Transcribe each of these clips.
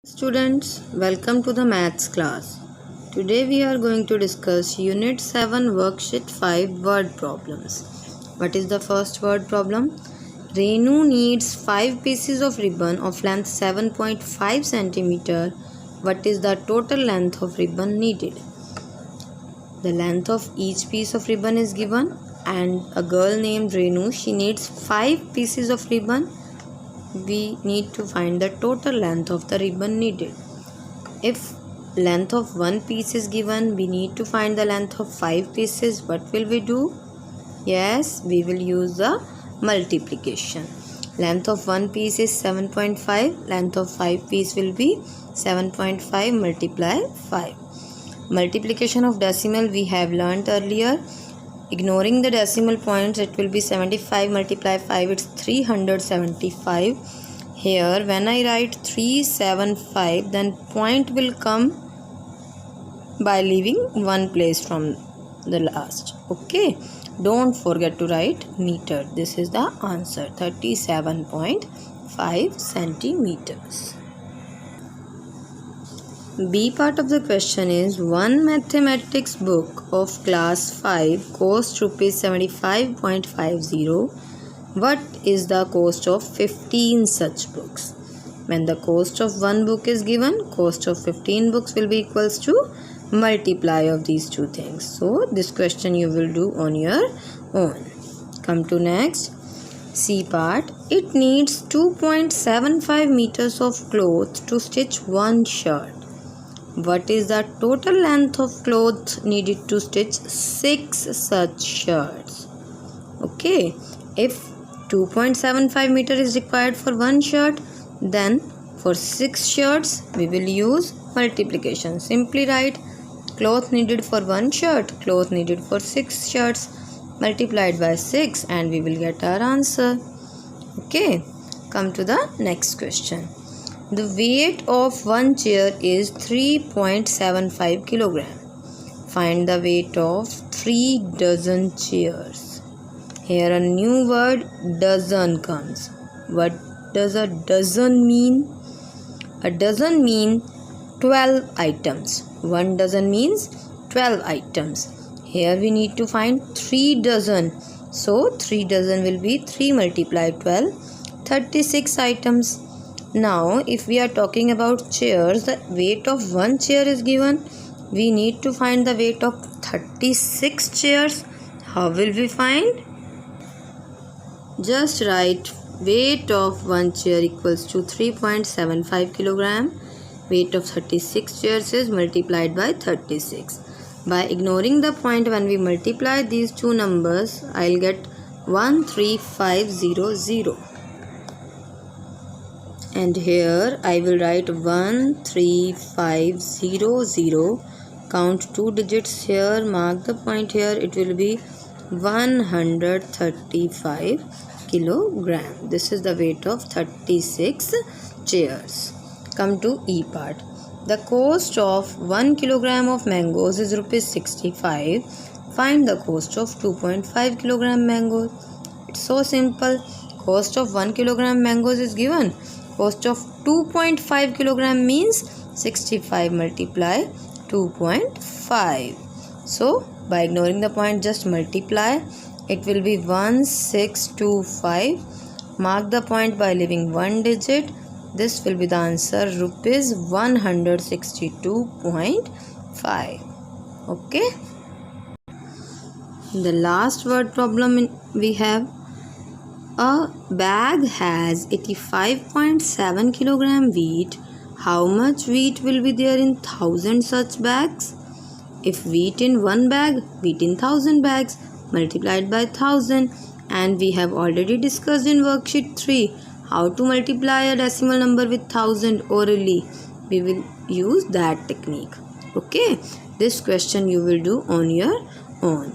Students, welcome to the maths class. Today we are going to discuss Unit 7 Worksheet 5 word problems. What is the first word problem? Renu needs 5 pieces of ribbon of length 7.5 cm. What is the total length of ribbon needed? The length of each piece of ribbon is given and a girl named Renu, she needs 5 pieces of ribbon. We need to find the total length of the ribbon needed. If length of one piece is given, we need to find the length of 5 pieces. What will we do? Yes, we will use the multiplication. Length of one piece is 7.5. Length of 5 piece will be 7.5 multiply 5. Multiplication of decimal we have learnt earlier. Ignoring the decimal points, it will be 75 multiply 5, it's 375. Here, when I write 375, then point will come by leaving one place from the last. Okay, don't forget to write meter. This is the answer, 37.5 centimeters. B part of the question is, one mathematics book of class 5 costs rupees 75.50. What is the cost of 15 such books? When the cost of one book is given, cost of 15 books will be equals to multiply of these two things. So this question you will do on your own. Come to next. C part. It needs 2.75 meters of cloth to stitch one shirt. What is the total length of cloth needed to stitch 6 such shirts? Okay, if 2.75 meter is required for one shirt, then for 6 shirts we will use multiplication. Simply write cloth needed for one shirt, cloth needed for 6 shirts multiplied by 6 and we will get our answer. Okay, come to the next question. The weight of one chair is 3.75 kg. Find the weight of 3 dozen chairs. Here a new word dozen comes. What does a dozen mean? A dozen means 12 items. One dozen means 12 items. Here we need to find 3 dozen. So 3 dozen will be 3 multiplied 12, 36 items. Now, if we are talking about chairs, the weight of one chair is given. We need to find the weight of 36 chairs. How will we find? Just write weight of one chair equals to 3.75 kg. Weight of 36 chairs is multiplied by 36. By ignoring the point when we multiply these two numbers, I'll get 13500. And here I will write 13500. Count 2 digits here. Mark the point here. It will be 135 kilogram. This is the weight of 36 chairs. Come to E part. The cost of 1 kilogram of mangoes is rupees 65. Find the cost of 2.5 kilogram mangoes. It's so simple. Cost of 1 kilogram mangoes is given. Cost of 2.5 kilogram means 65 multiply 2.5. So by ignoring the point, just multiply. It will be 1625. Mark the point by leaving one digit. This will be the answer, rupees 162.5. Okay. The last word problem we have. A bag has 85.7 kg wheat. How much wheat will be there in 1000 such bags? If wheat in one bag, wheat in 1000 bags multiplied by 1000, and we have already discussed in worksheet 3 how to multiply a decimal number with 1000 orally. We will use that technique. Okay, this question you will do on your own.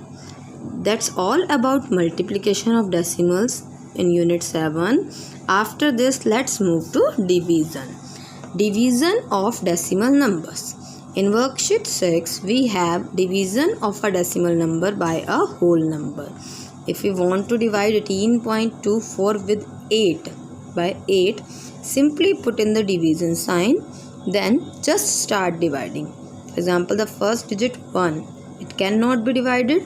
That's all about multiplication of decimals in unit 7. After this, let's move to division. Division of decimal numbers. In worksheet 6, we have division of a decimal number by a whole number. If we want to divide 18.24 with 8 by 8, simply put in the division sign then just start dividing. For example, the first digit 1, it cannot be divided.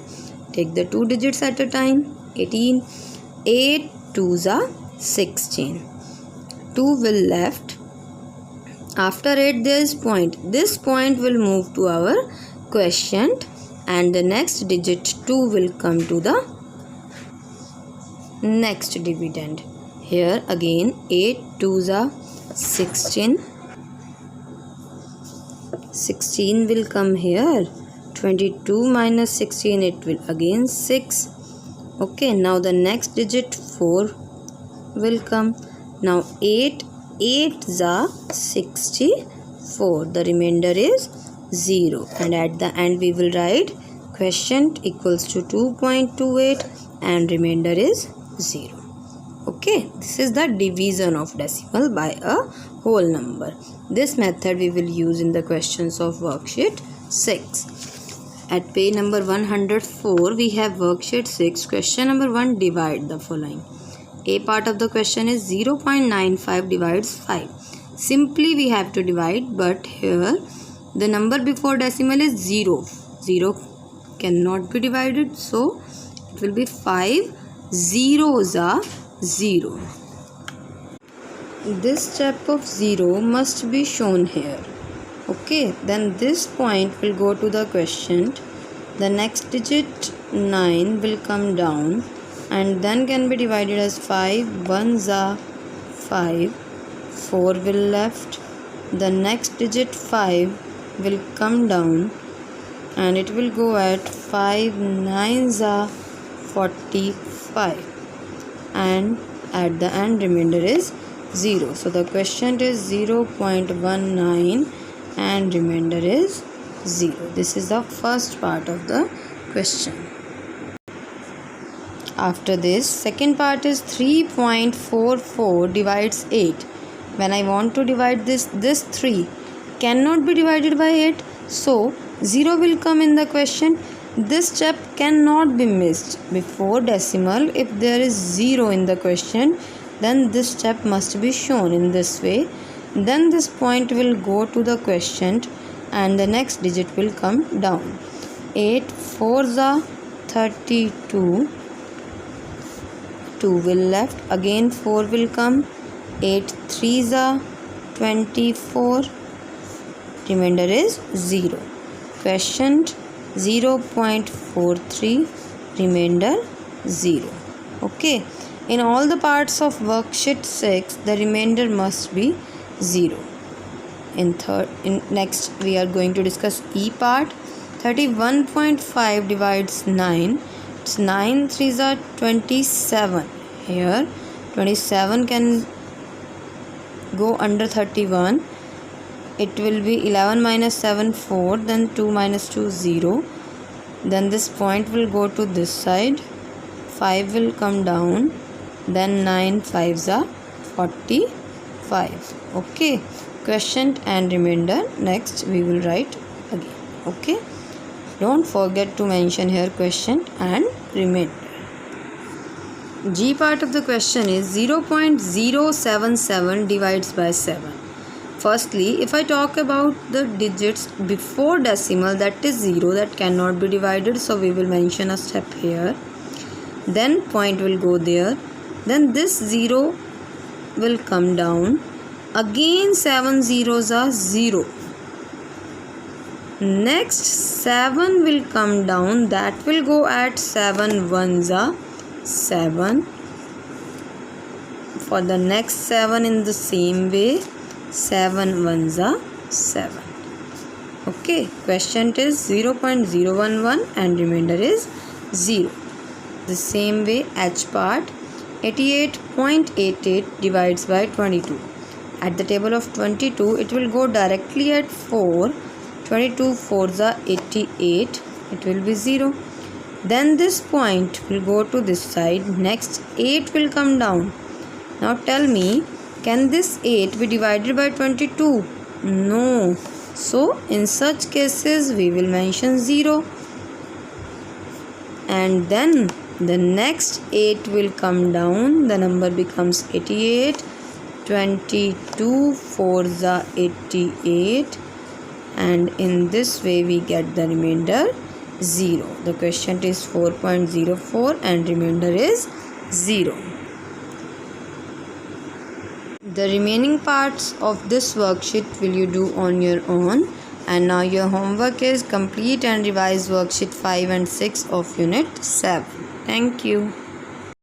Take the 2 digits at a time. 18, 8 2s are 16. 2 will left. After 8 there is point. This point will move to our quotient and the next digit 2 will come to the next dividend. Here again 8 2s are 16. 16 will come here. 22 minus 16, it will again 6. Okay, now the next digit 4 will come. Now 8 8s are 64. The remainder is 0. And at the end we will write quotient equals to 2.28 and remainder is 0. Okay, this is the division of decimal by a whole number. This method we will use in the questions of worksheet 6. At page number 104, we have worksheet 6. Question number 1, divide the following. A part of the question is 0.95 divides 5. Simply we have to divide, but here the number before decimal is 0. 0 cannot be divided, so it will be 5 zeros are 0. This step of 0 must be shown here. Okay, then this point will go to the quotient. The next digit 9 will come down and then can be divided as 5 ones are 5. 4 will left. The next digit 5 will come down and it will go at 5 nines are 45 and at the end remainder is 0. So the quotient is 0.19 and remainder is 0. This is the first part of the question. After this, second part is 3.44 divides 8. When I want to divide this 3 cannot be divided by 8. So 0 will come in the question. This step cannot be missed. Before decimal, if there is 0 in the question, then this step must be shown in this way. Then this point will go to the quotient and the next digit will come down. 8 4s are 32. 2 will left. Again 4 will come. 8 3s are 24. Remainder is 0. Quotient 0.43. Remainder 0. Okay. In all the parts of worksheet 6, the remainder must be 0. Next we are going to discuss E part. 31.5 divides 9. It's 9 3s are 27. Here 27 can go under 31. It will be 11 minus 7 4. Then 2 minus 2 0. Then this point will go to this side. 5 will come down. Then 9 5s are 45. Okay, quotient and remainder next we will write again. Okay, don't forget to mention here quotient and remainder. G part of the question is 0.077 divides by 7. Firstly, if I talk about the digits before decimal, that is 0, that cannot be divided, so we will mention a step here. Then point will go there. Then this 0 will come down. Again 7 zeros are 0. Next 7 will come down. That will go at 7 ones are 7. For the next 7 in the same way, 7 ones are 7. Okay, quotient is 0.011 and remainder is 0. The same way H part. 88.88 divides by 22. At the table of 22, it will go directly at 4. 22 4s are 88. It will be 0. Then this point will go to this side. Next 8 will come down. Now tell me, can this 8 be divided by 22? No. So in such cases, we will mention 0. And then the next 8 will come down. The number becomes 88. 22 4s are 88, and in this way we get the remainder 0. The quotient is 4.04 and remainder is 0. The remaining parts of this worksheet will you do on your own. And now your homework is complete and revise worksheet 5 and 6 of unit 7. Thank you.